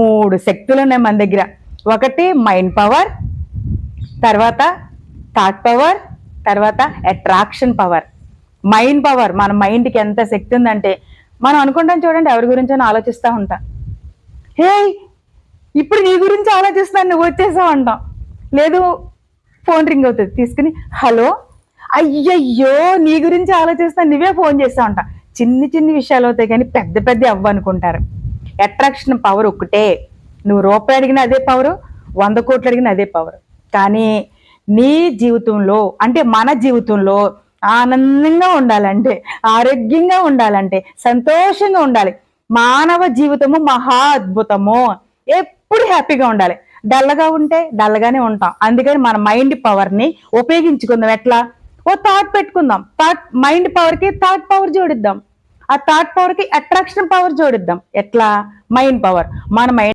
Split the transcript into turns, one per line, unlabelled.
3 శక్తులు ఉన్నాయి మన దగ్గర. ఒకటి మైండ్ పవర్, తర్వాత థాట్ పవర్, తర్వాత అట్రాక్షన్ పవర్. మైండ్ పవర్, మన మైండ్కి ఎంత శక్తి ఉందంటే మనం అనుకుంటాం చూడండి, ఎవరి గురించో ఆలోచిస్తూ ఉంటాం. హే ఇప్పుడు నీ గురించి ఆలోచిస్తాను, నువ్వు వచ్చేసావు అంటాం. లేదు ఫోన్ రింగ్ అవుతుంది, తీసుకుని హలో, అయ్యయ్యో నీ గురించి ఆలోచిస్తాను, నువ్వే ఫోన్ చేస్తావు అంట. చిన్ని చిన్ని విషయాలు అవుతాయి కానీ పెద్ద పెద్ద అవ్వనుకుంటారు. అట్రాక్షన్ పవర్ ఒక్కటే. నువ్వు రూపాయి అడిగిన అదే పవరు, 100 కోట్లు అడిగిన అదే పవర్. కానీ నీ జీవితంలో అంటే మన జీవితంలో ఆనందంగా ఉండాలంటే, ఆరోగ్యంగా ఉండాలంటే, సంతోషంగా ఉండాలి. మానవ జీవితము మహా అద్భుతము. ఎప్పుడు హ్యాపీగా ఉండాలి. డల్గా ఉంటే డల్గానే ఉంటాం. అందుకని మన మైండ్ పవర్ని ఉపయోగించుకుందాం. ఎట్లా? ఓ థాట్ పెట్టుకుందాం. మైండ్ పవర్కి థాట్ పవర్ జోడిద్దాం. ఆ థాట్ పవర్కి అట్రాక్షన్ పవర్ జోడిద్దాం. ఎట్లా? Mind power. మన మైండ్